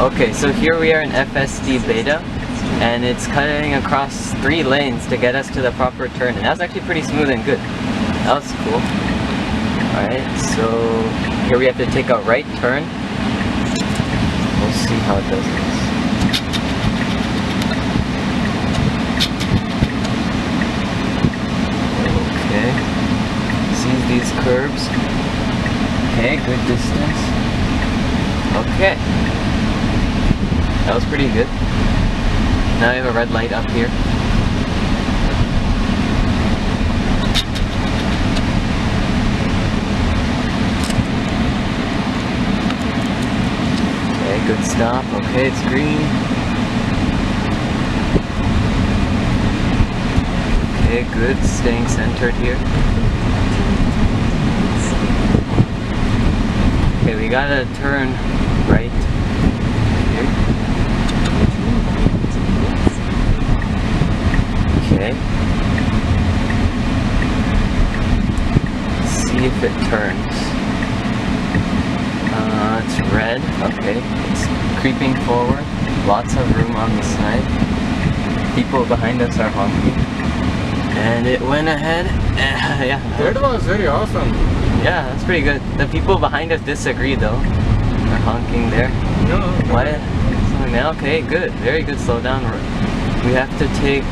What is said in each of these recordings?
Okay, so here we are in FSD Beta, and it's cutting across 3 lanes to get us to the proper turn, and that was actually pretty smooth and good. That was cool. Alright, so here we have to take a right turn. We'll see how it does this. Okay, sees these curves. Okay, good distance. Okay. That was pretty good. Now I have a red light up here. Okay, good stop. Okay, it's green. Okay, good. Staying centered here. Okay, we gotta turn right here. Okay. See if it turns. It's red. Okay. It's creeping forward. Lots of room on the side. People behind us are honking. And it went ahead. Yeah. That was very awesome. Yeah, that's pretty good. The people behind us disagree though. They're honking there. No. What? Okay, good. Very good slowdown. We have to take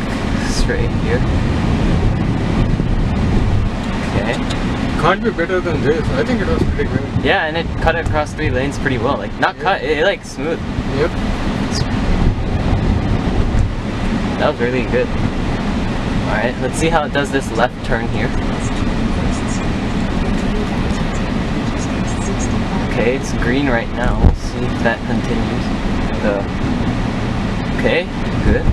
straight here. Okay. Can't be better than this. I think it was pretty good. Yeah, and it cut across 3 lanes pretty well. Like, not cut, it like smooth. Yep. That was really good. Alright, let's see how it does this left turn here. Okay, it's green right now. We'll see if that continues. Okay, good.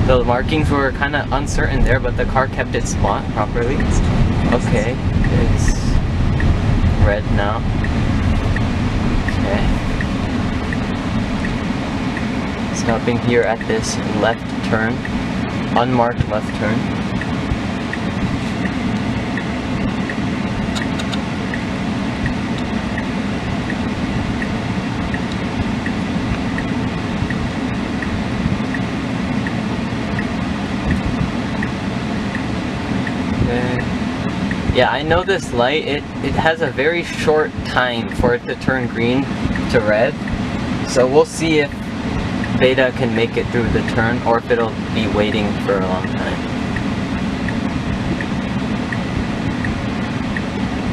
The markings were kind of uncertain there, but the car kept its spot properly. Okay, it's red now. Okay. Stopping here at this left turn. Unmarked left turn. Yeah, I know this light, it has a very short time for it to turn green to red. So we'll see if Beta can make it through the turn or if it'll be waiting for a long time.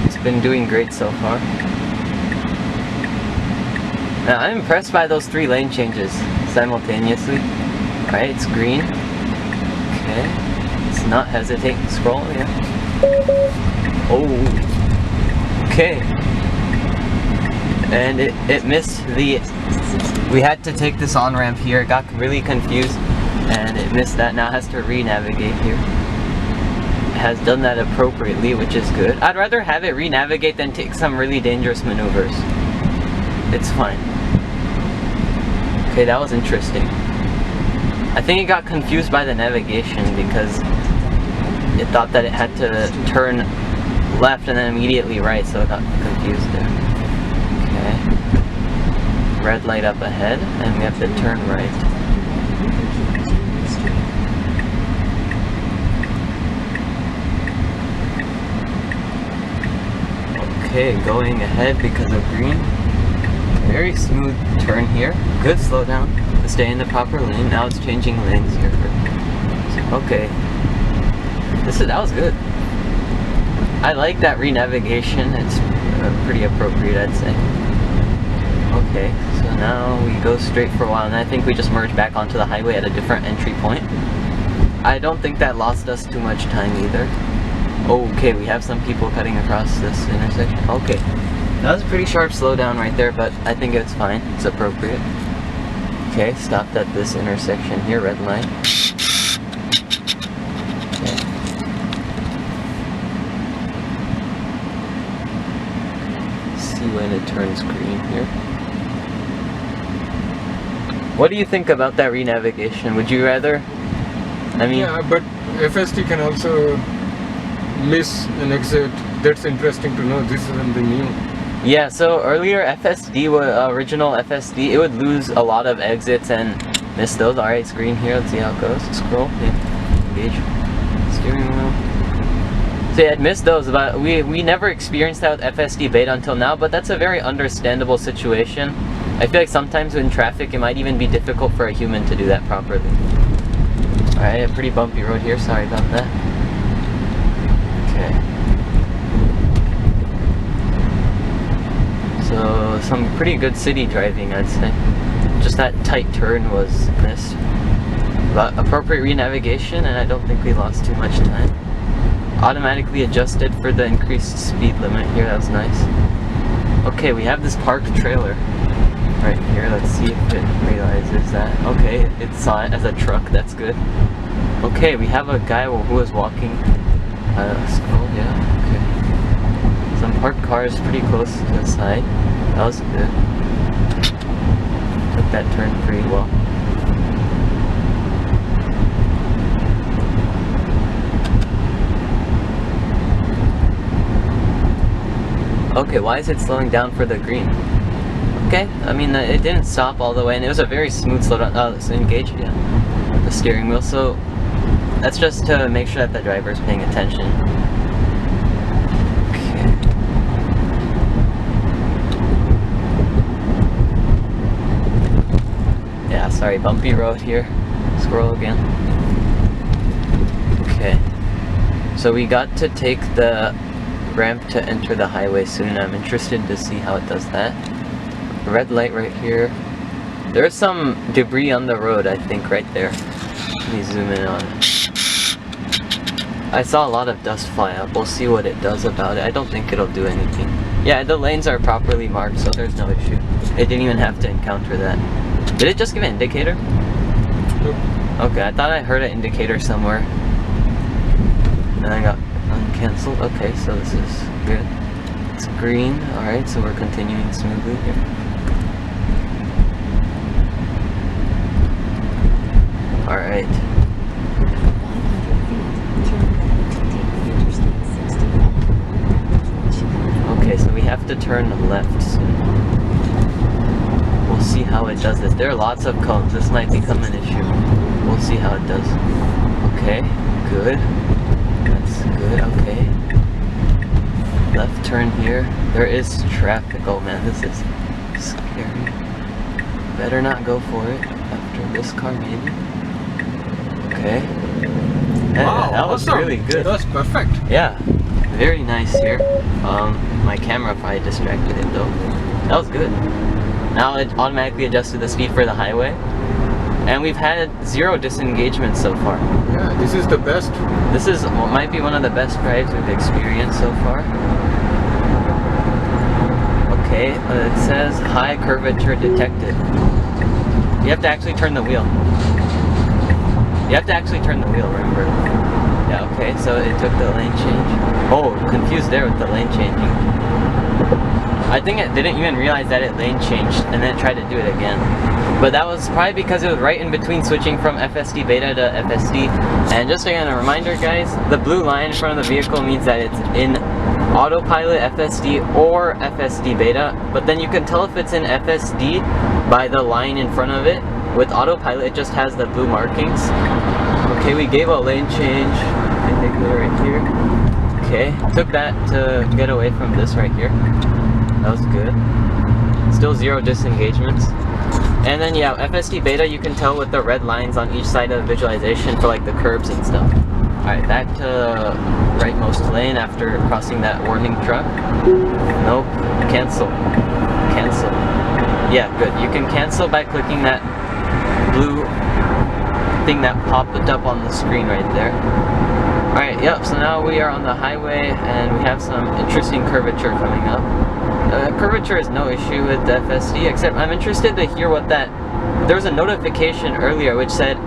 It's been doing great so far. Now I'm impressed by those 3 lane changes simultaneously. Alright, it's green. Okay. It's not hesitating. Scroll, yeah. Oh, okay. And it missed the, we had to take this on-ramp here, it got really confused, and it missed that, now it has to re-navigate here. It has done that appropriately, which is good. I'd rather have it re-navigate than take some really dangerous maneuvers. It's fine. Okay, that was interesting. I think it got confused by the navigation because it thought that it had to turn left and then immediately right, so it got confused there. Okay. Red light up ahead, and we have to turn right. Okay, going ahead because of green. Very smooth turn here. Good slowdown to stay in the proper lane. Now it's changing lanes here. Okay. That was good. I like that re-navigation. It's pretty appropriate, I'd say. Okay, so now we go straight for a while, and I think we just merge back onto the highway at a different entry point. I don't think that lost us too much time either. Okay, we have some people cutting across this intersection. Okay, that was a pretty sharp slowdown right there, but I think it's fine. It's appropriate. Okay, stopped at this intersection here, red light. When it turns green here. What do you think about that re-navigation? Would you rather? I mean, yeah, but FSD can also miss an exit. That's interesting to know. This is something new. Yeah, so earlier FSD, original FSD, it would lose a lot of exits and miss those. Alright, it's green here, let's see how it goes. Scroll, yeah, engage, steering wheel. So yeah, I'd missed those, but we never experienced that with FSD Beta until now, but that's a very understandable situation. I feel like sometimes in traffic it might even be difficult for a human to do that properly. Alright, a pretty bumpy road here, sorry about that. Okay. So, some pretty good city driving, I'd say. Just that tight turn was missed. But appropriate re-navigation, and I don't think we lost too much time. Automatically adjusted for the increased speed limit here, that was nice. Okay, we have this parked trailer right here. Let's see if it realizes that. Okay, it saw it as a truck, that's good. Okay, we have a guy who was walking. Scroll, yeah, okay. Some parked cars pretty close to the side. That was good. Took that turn pretty well. Okay, why is it slowing down for the green? Okay, I mean, it didn't stop all the way, and it was a very smooth slowdown. Oh, it's engaged, yeah. The steering wheel, so that's just to make sure that the driver's paying attention. Okay. Yeah, sorry, bumpy road here. Scroll again. Okay. So we got to take the ramp to enter the highway soon. I'm interested to see how it does that. Red light right here. There's some debris on the road, I think, right there. Let me zoom in on it. I saw a lot of dust fly up. We'll see what it does about it. I don't think it'll do anything. Yeah, the lanes are properly marked, so there's no issue. It didn't even have to encounter that. Did it just give an indicator? Nope. Okay, I thought I heard an indicator somewhere. And I got uncancelled. Okay, so this is good. It's green. Alright, so we're continuing smoothly here. Alright. Okay, so we have to turn left soon. We'll see how it does this. There are lots of cones. This might become an issue. We'll see how it does. Okay, good. That's good, okay. Left turn here. There is traffic. Oh man, this is scary. Better not go for it after this car, maybe. Okay. Wow, that was awesome. really good. That was perfect. Yeah, very nice here. My camera probably distracted it though. That was good. Now it automatically adjusted the speed for the highway. And we've had 0 disengagement so far. Yeah, this is the best. This is might be one of the best drives we've experienced so far. Okay, it says high curvature detected. You have to actually turn the wheel. You have to actually turn the wheel, remember? Yeah, okay, so it took the lane change. Oh, confused there with the lane changing. I think it didn't even realize that it lane changed and then tried to do it again. But that was probably because it was right in between switching from FSD Beta to FSD. And just again, a reminder guys, the blue line in front of the vehicle means that it's in autopilot FSD or FSD Beta. But then you can tell if it's in FSD by the line in front of it. With autopilot, it just has the blue markings. Okay, we gave a lane change. I think we're right here. Okay, took that to get away from this right here. That was good. Still 0 disengagements. And then yeah, FSD Beta, you can tell with the red lines on each side of the visualization for like the curbs and stuff. Alright, back to rightmost lane after crossing that warning truck. Nope. Cancel. Cancel. Yeah, good. You can cancel by clicking that blue thing that popped up on the screen right there. Alright, yep, so now we are on the highway and we have some interesting curvature coming up. Curvature is no issue with the FSD, except I'm interested to hear what that... There was a notification earlier which said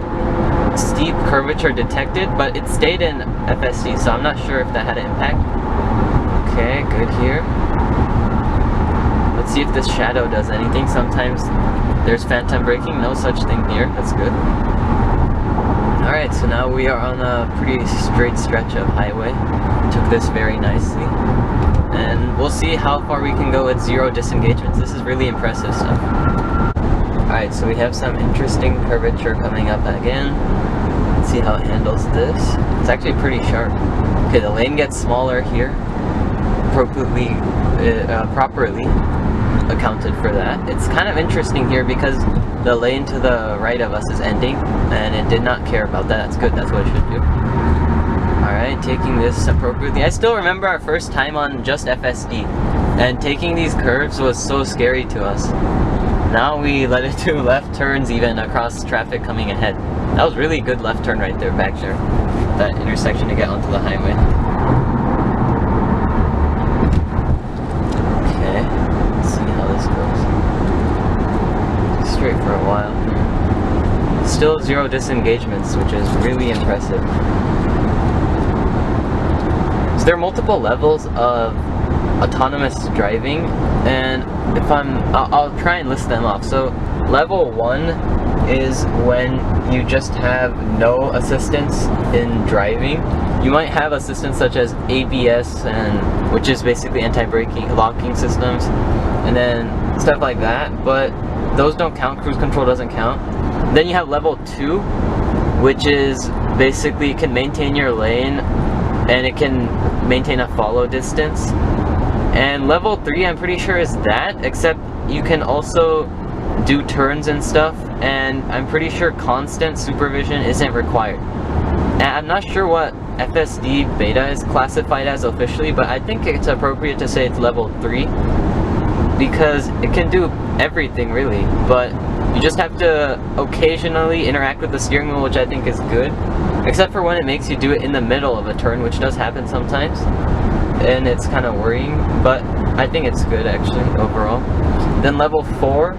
steep curvature detected, but it stayed in FSD, so I'm not sure if that had an impact. Okay, good here. Let's see if this shadow does anything. Sometimes there's phantom braking, no such thing here, that's good. Alright, so now we are on a pretty straight stretch of highway. Took this very nicely. And and we'll see how far we can go with 0 disengagements. This is really impressive stuff. Alright, so we have some interesting curvature coming up again. Let's see how it handles this. It's actually pretty sharp. Okay, the lane gets smaller here. Properly accounted for that. It's kind of interesting here because the lane to the right of us is ending, and it did not care about that. That's good, that's what it should do. Alright, taking this appropriately. I still remember our first time on just FSD, and taking these curves was so scary to us. Now we let it do left turns even across traffic coming ahead. That was really good left turn right there, back there. That intersection to get onto the highway. Okay, let's see how this goes. Straight for a while. Still 0 disengagements, which is really impressive. So there are multiple levels of autonomous driving, and if I'll try and list them off. So level 1 is when you just have no assistance in driving. You might have assistance such as ABS, and which is basically anti-braking locking systems, and then stuff like that, but those don't count. Cruise control doesn't count. Then you have level 2, which is basically it can maintain your lane and it can maintain a follow distance. And level 3, I'm pretty sure, is that, except you can also do turns and stuff, and I'm pretty sure constant supervision isn't required. And I'm not sure what FSD Beta is classified as officially, but I think it's appropriate to say it's level 3, because it can do everything really, but you just have to occasionally interact with the steering wheel, which I think is good, except for when it makes you do it in the middle of a turn, which does happen sometimes, and it's kind of worrying, but I think it's good actually overall. Then level 4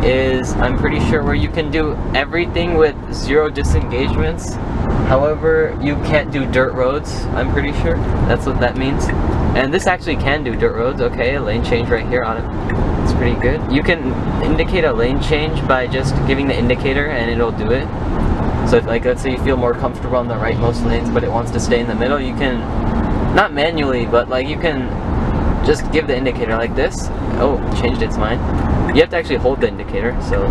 is, I'm pretty sure, where you can do everything with 0 disengagements. However, you can't do dirt roads, I'm pretty sure. That's what that means. And this actually can do dirt roads. Okay, a lane change right here on it. It's pretty good. You can indicate a lane change by just giving the indicator and it'll do it. So if, like, let's say you feel more comfortable on the rightmost lanes but it wants to stay in the middle, you can, not manually, but like you can just give the indicator like this. Oh, it changed its mind. You have to actually hold the indicator, so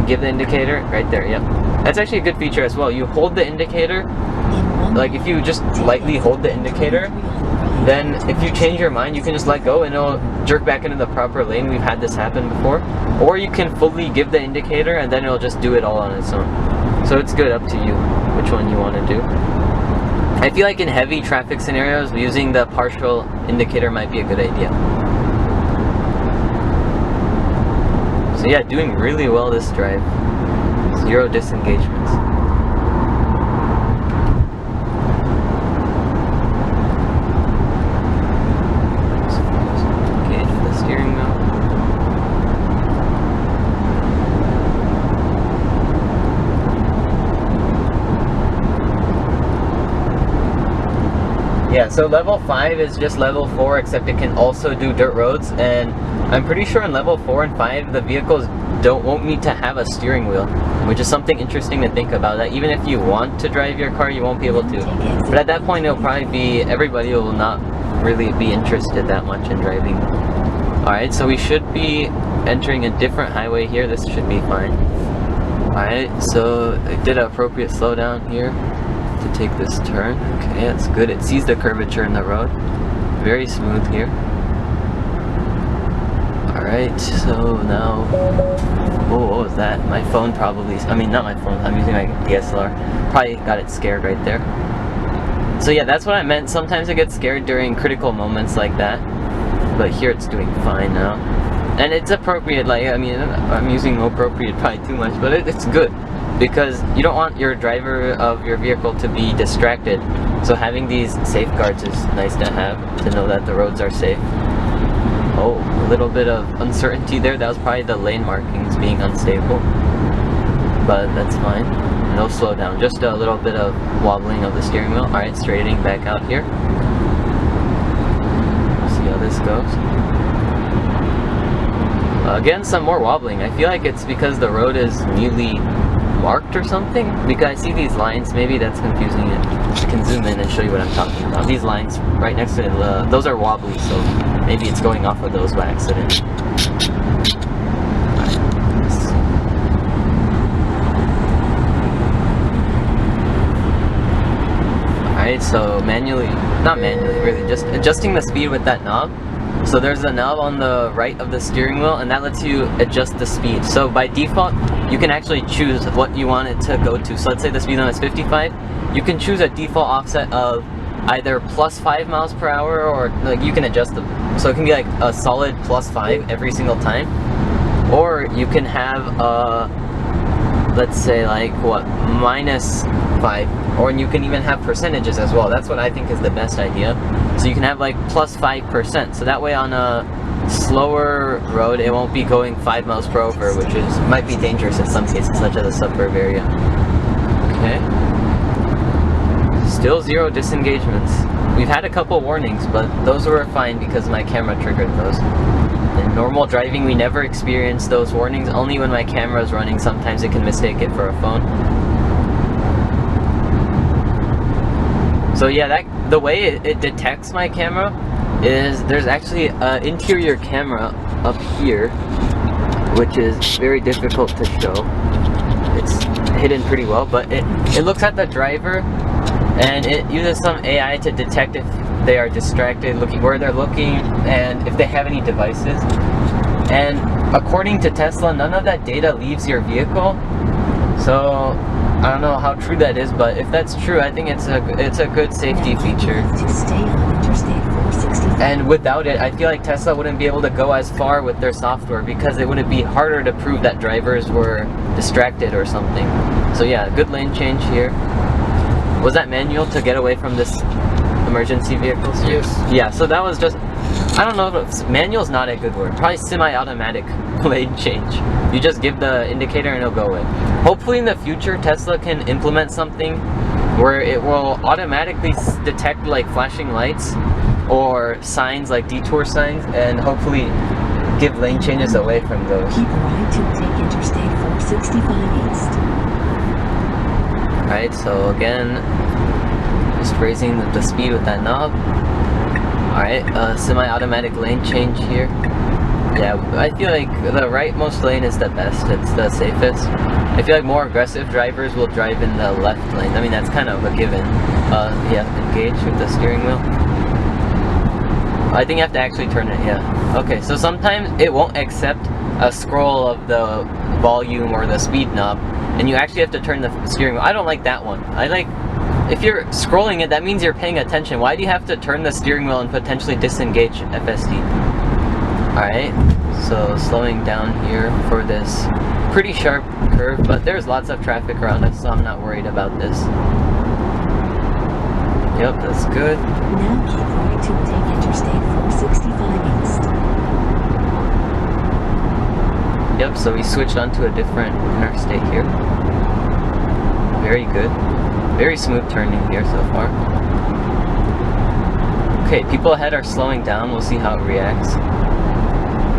give the indicator right there. Yep, that's actually a good feature as well. You hold the indicator, like if you just lightly hold the indicator, then if you change your mind, you can just let go and it'll jerk back into the proper lane. We've had this happen before. Or you can fully give the indicator and then it'll just do it all on its own. So it's good, up to you which one you want to do. I feel like in heavy traffic scenarios, using the partial indicator might be a good idea. So yeah, doing really well this drive. 0 disengagements. Engage the steering wheel. Yeah, so level 5 is just level 4, except it can also do dirt roads, and I'm pretty sure in level 4 and 5 the vehicles won't need to have a steering wheel, which is something interesting to think about, that even if you want to drive your car, you won't be able to. But at that point it'll probably be, everybody will not really be interested that much in driving. Alright, so we should be entering a different highway here. This should be fine. Alright, so I did an appropriate slowdown here to take this turn. Okay, that's good. It sees the curvature in the road. Very smooth here. Alright, so now, oh, what was that? My phone probably, I mean not my phone, I'm using my DSLR. Probably got it scared right there. So yeah, that's what I meant. Sometimes it gets scared during critical moments like that, but here it's doing fine now. And it's appropriate, like, I mean, I'm using appropriate probably too much, but it's good, because you don't want your driver of your vehicle to be distracted. So having these safeguards is nice to have, to know that the roads are safe. Oh, a little bit of uncertainty there. That was probably the lane markings being unstable, but that's fine. No slowdown, just a little bit of wobbling of the steering wheel. Alright, straightening back out here. See how this goes. Again, some more wobbling. I feel like it's because the road is newly marked or something, because I see these lines. Maybe that's confusing it. I can zoom in and show you what I'm talking about. These lines right next to it, those are wobbly, so maybe it's going off of those by accident. Alright, so not manually really, just adjusting the speed with that knob. So there's a knob on the right of the steering wheel, and that lets you adjust the speed. So by default, you can actually choose what you want it to go to. So let's say the speed limit is 55. You can choose a default offset of either plus 5 miles per hour, or like you can adjust them. So it can be like a solid plus 5 every single time. Or you can have let's say like what, minus 5, or you can even have percentages as well. That's what I think is the best idea. So you can have like plus 5%, so that way on a slower road it won't be going 5 miles per hour, which might be dangerous in some cases, such as a suburb area. Okay, still 0 disengagements. We've had a couple warnings, but those were fine because my camera triggered those. In normal driving, we never experience those warnings, only when my camera is running. Sometimes it can mistake it for a phone. So yeah, the way it detects my camera is there's actually an interior camera up here, which is very difficult to show. It's hidden pretty well, but it looks at the driver, and it uses some AI to detect if they are distracted, looking where they're looking, and if they have any devices. And according to Tesla, none of that data leaves your vehicle. So I don't know how true that is, but if that's true, I think it's a good safety feature. And without it, I feel like Tesla wouldn't be able to go as far with their software, because it would be harder to prove that drivers were distracted or something. So yeah, good lane change here. Was that manual to get away from this emergency vehicles? Yes. Yeah, so that was just, I don't know if manual's not a good word, probably semi-automatic lane change. You just give the indicator and it'll go away. Hopefully in the future Tesla can implement something where it will automatically detect like flashing lights or signs like detour signs, and hopefully give lane changes away from those. Keep right to take Interstate 465 East. Alright, so again, just raising the speed with that knob. Alright, semi-automatic lane change here. Yeah, I feel like the rightmost lane is the best, it's the safest. I feel like more aggressive drivers will drive in the left lane. I mean, that's kind of a given. Yeah, engage with the steering wheel. I think you have to actually turn it, yeah. Okay, so sometimes it won't accept a scroll of the volume or the speed knob, and you actually have to turn the steering wheel. I don't like that one. I like, if you're scrolling it, that means you're paying attention. Why do you have to turn the steering wheel and potentially disengage FSD? Alright, so slowing down here for this pretty sharp curve, but there's lots of traffic around us, so I'm not worried about this. Yep, that's good. Now keep right to take Interstate 465 East. Yep, so we switched onto a different interstate here. Very good. Very smooth turning here so far. Okay, people ahead are slowing down. We'll see how it reacts.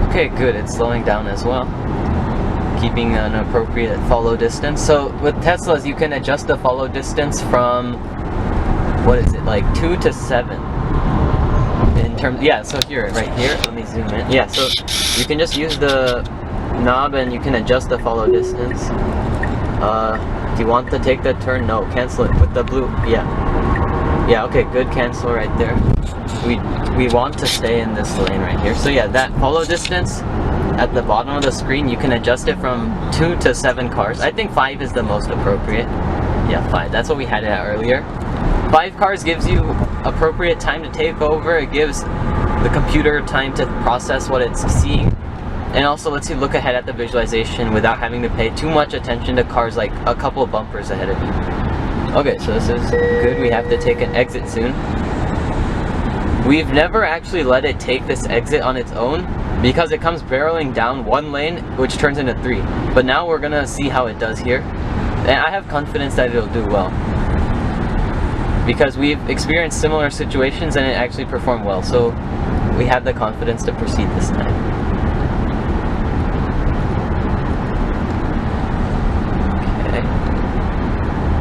Okay, good. It's slowing down as well. Keeping an appropriate follow distance. So with Teslas, you can adjust the follow distance from, what is it, like 2 to 7. In terms, yeah, so here, right here, let me zoom in. Yeah, so you can just use the knob and you can adjust the follow distance. Do you want to take the turn? No, cancel it with the blue. Yeah, okay, good, cancel right there. We want to stay in this lane right here. So yeah, that follow distance at the bottom of the screen, you can adjust it from 2 to 7 cars. I think 5 is the most appropriate. Yeah, 5, that's what we had it at earlier. 5 cars gives you appropriate time to take over. It gives the computer time to process what it's seeing, and also lets you look ahead at the visualization without having to pay too much attention to cars like a couple of bumpers ahead of you. Okay, so this is good. We have to take an exit soon. We've never actually let it take this exit on its own because it comes barreling down one lane, which turns into 3. But now we're gonna see how it does here, and I have confidence that it'll do well, because we've experienced similar situations and it actually performed well, so we have the confidence to proceed this time. Okay.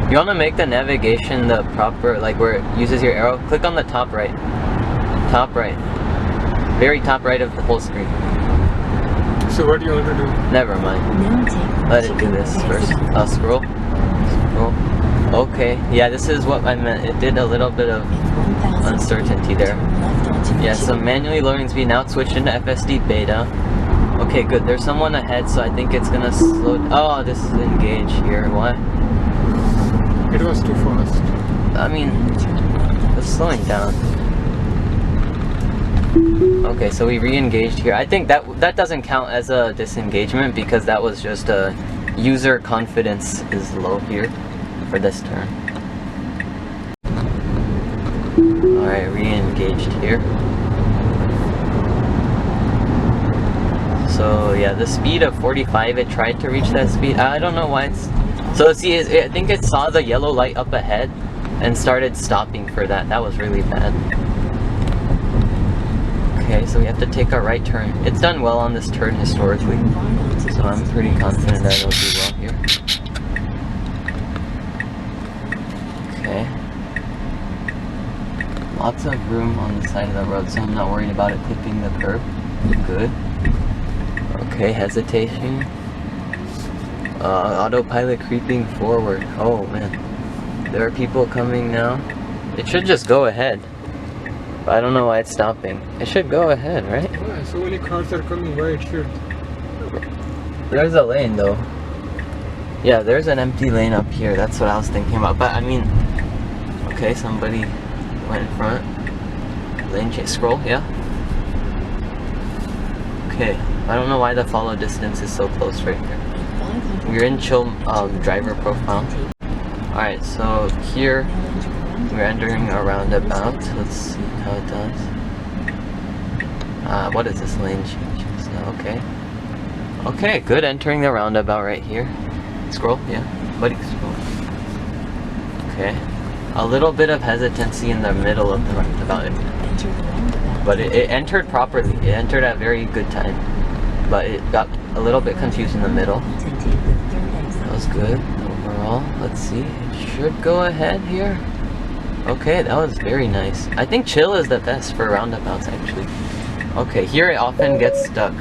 You want to make the navigation the proper, like where it uses your arrow. Click on the top right. Top right. Very top right of the whole screen. So what do you want to do? Never mind. Now take Let it do this first. Scroll. Scroll. Okay. Yeah, this is what I meant. It did a little bit of uncertainty there. Yeah, so manually loading speed. Now it's switched into FSD Beta. Okay, good. There's someone ahead, so I think it's gonna slow. Oh, this is engage here. What? It was too fast. I mean, it's slowing down. Okay, so we re-engaged here. I think that doesn't count as a disengagement because that was just a user confidence is low here for this turn. Alright, re-engaged here. So yeah, the speed of 45, it tried to reach that speed. I don't know why it's... So see, I think it saw the yellow light up ahead and started stopping for that. That was really bad. Okay, so we have to take a right turn. It's done well on this turn historically, so I'm pretty confident that it'll do well here. Okay. Lots of room on the side of the road, so I'm not worried about it clipping the curb. Good. Okay, hesitation. Autopilot creeping forward. Oh man. There are people coming now. It should just go ahead. But I don't know why it's stopping. It should go ahead, right? Yeah, so many cars are coming by, it should. There's a lane though. Yeah, there's an empty lane up here. That's what I was thinking about. But I mean, okay, somebody went in front. Lane change. Scroll, yeah. Okay, I don't know why the follow distance is so close right here. We're in chill driver profile. Alright, so here we're entering a roundabout. Let's see how it does. What is this lane change? So, okay. Okay, good. Entering the roundabout right here. Scroll, yeah. Buddy, scroll. Okay. A little bit of hesitancy in the middle of the roundabout. But it entered properly. It entered at a very good time. But it got a little bit confused in the middle. That was good overall. Let's see. It should go ahead here. Okay, that was very nice. I think chill is the best for roundabouts actually. Okay, here it often gets stuck.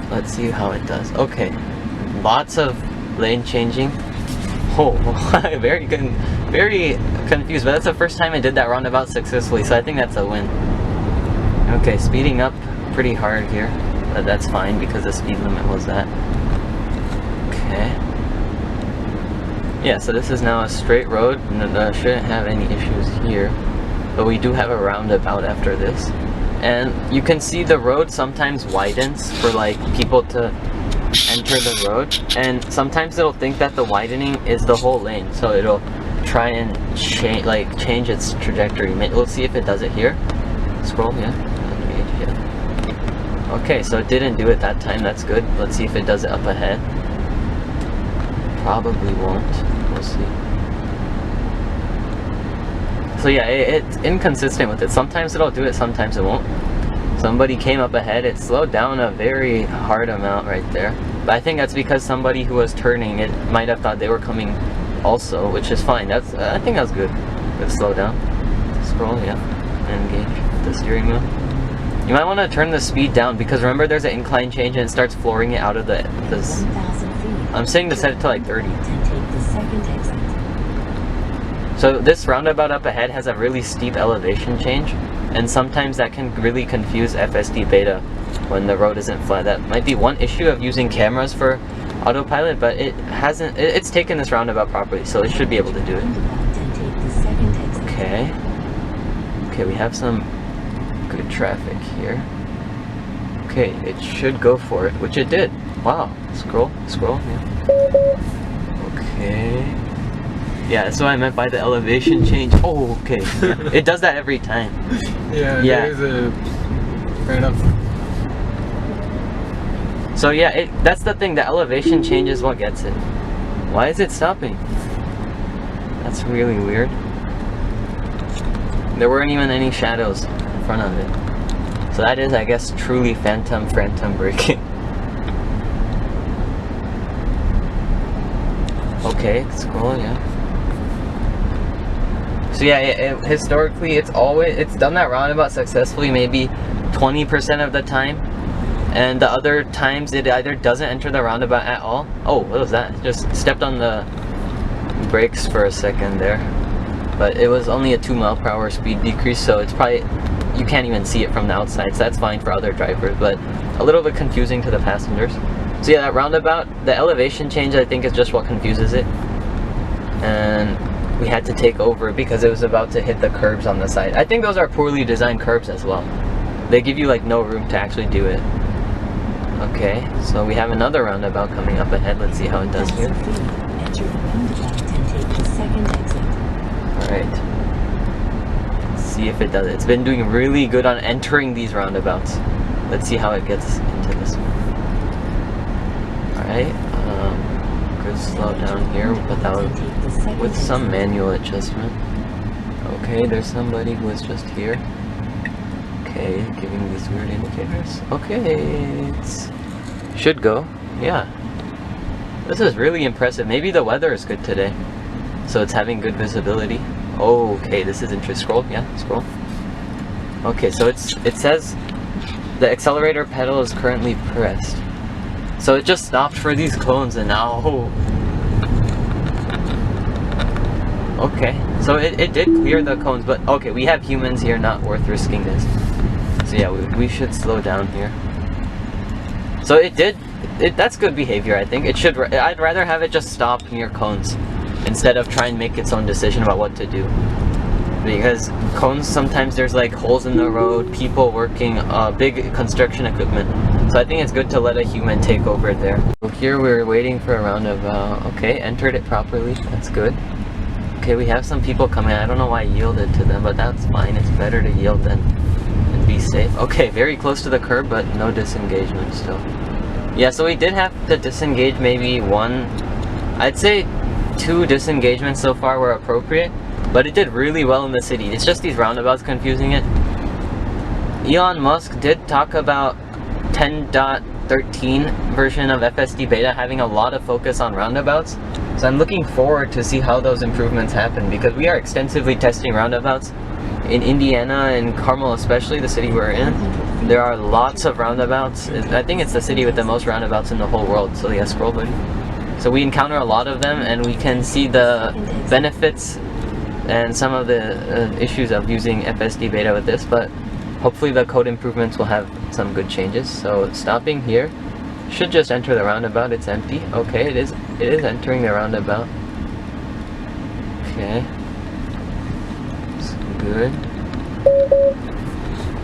Let's see how it does. Okay, lots of lane changing. Oh, very good, very confused. But that's the first time I did that roundabout successfully, so I think that's a win. Okay, speeding up pretty hard here, but that's fine because the speed limit was that. Okay. Yeah, so this is now a straight road, and I shouldn't have any issues here. But we do have a roundabout after this. And you can see the road sometimes widens for like people to enter the road. And sometimes it'll think that the widening is the whole lane. So it'll try and change its trajectory. Let's see if it does it here. Scroll, yeah. Okay, so it didn't do it that time. That's good. Let's see if it does it up ahead. Probably won't. We'll see. So yeah, it's inconsistent with it. Sometimes it'll do it, sometimes it won't. Somebody came up ahead. It slowed down a very hard amount right there. But I think that's because somebody who was turning, it might have thought they were coming also, which is fine. That's I think that's good. Good slow down. Scroll, yeah. Engage the steering wheel. You might want to turn the speed down because remember there's an incline change and it starts flooring it out of this. I'm saying to set it to like 30. So this roundabout up ahead has a really steep elevation change, and sometimes that can really confuse FSD Beta when the road isn't flat. That might be one issue of using cameras for autopilot, but it hasn't. It's taken this roundabout properly, so it should be able to do it. Okay. Okay, we have some good traffic here. Okay, it should go for it, which it did. Wow. Scroll, yeah. Okay. Yeah, that's what I meant by the elevation change. Oh, okay. Yeah. It does that every time. Yeah, there is a kind of... So yeah, that's the thing. The elevation change is what gets it. Why is it stopping? That's really weird. There weren't even any shadows in front of it. So that is, I guess, truly phantom braking. Okay, scroll, yeah. So yeah, historically it's done that roundabout successfully maybe 20% of the time, and the other times it either doesn't enter the roundabout at all. Oh, what was that? Just stepped on the brakes for a second there, but it was only a 2 mph speed decrease, so it's probably, you can't even see it from the outside, so that's fine for other drivers, but a little bit confusing to the passengers. So yeah, that roundabout, the elevation change I think is just what confuses it, and we had to take over because it was about to hit the curbs on the side. I think those are poorly designed curbs as well. They give you like no room to actually do it. Okay, so we have another roundabout coming up ahead. Let's see how it does here. Enter the roundabout and take the second exit. Alright. Let's see if it does it. It's been doing really good on entering these roundabouts. Let's see how it gets into this one. Alright, good slow down here, but that was with some manual adjustment. Okay, there's somebody who is just here. Okay, giving these weird indicators. Okay, it should go. Yeah. This is really impressive. Maybe the weather is good today, so it's having good visibility. Okay, this is interesting. Scroll, yeah, scroll. Okay, so it says the accelerator pedal is currently pressed. So it just stopped for these cones, and now... Okay, so it did clear the cones, but okay, we have humans here, not worth risking this. So yeah, we should slow down here. So that's good behavior, I think. I'd rather have it just stop near cones instead of try and make its own decision about what to do. Because cones, sometimes there's like holes in the road, people working, big construction equipment. So I think it's good to let a human take over there. So here we're waiting for a roundabout. Okay, entered it properly, that's good. Okay, we have some people coming. I don't know why I yielded to them, but that's fine. It's better to yield than be safe. Okay, very close to the curb, but no disengagement still. Yeah, so we did have to disengage maybe I'd say 2 disengagements so far were appropriate, but it did really well in the city. It's just these roundabouts confusing it. Elon Musk did talk about 10.13 version of FSD Beta having a lot of focus on roundabouts. So I'm looking forward to see how those improvements happen, because we are extensively testing roundabouts. In Indiana and Carmel especially, the city we're in, there are lots of roundabouts. I think it's the city with the most roundabouts in the whole world. So yeah, scroll buddy. So we encounter a lot of them, and we can see the benefits and some of the issues of using FSD Beta with this, but hopefully the code improvements will have some good changes. So stopping here, should just enter the roundabout. It's empty. Okay, it is entering the roundabout. Okay. Good.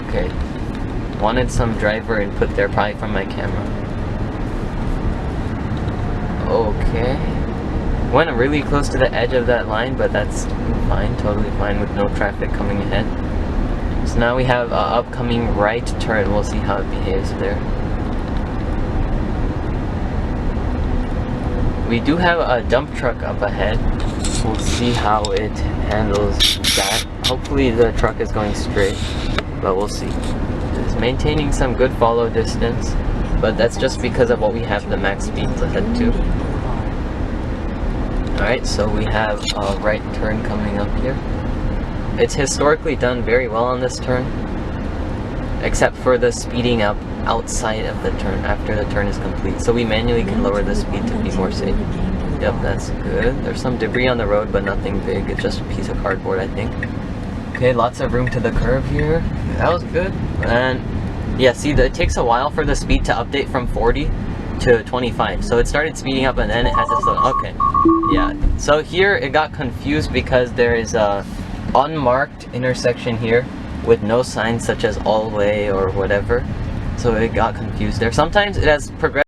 Okay. Wanted some driver input there, probably from my camera. Okay. Went really close to the edge of that line, but that's fine, totally fine with no traffic coming ahead. So now we have an upcoming right turn. We'll see how it behaves there. We do have a dump truck up ahead. We'll see how it handles that. Hopefully the truck is going straight, but we'll see. It's maintaining some good follow distance, but that's just because of what we have the max speed to head to. Alright, so we have a right turn coming up here. It's historically done very well on this turn, except for the speeding up outside of the turn after the turn is complete. So we manually can lower the speed to be more safe. Yep, that's good. There's some debris on the road, but nothing big. It's just a piece of cardboard, I think. Okay, lots of room to the curve here. That was good. And yeah, see, it takes a while for the speed to update from 40 to 25. So it started speeding up and then it had to slow. Okay, yeah. So here it got confused because there is a unmarked intersection here with no signs such as all way or whatever. So it got confused there. Sometimes it has progressed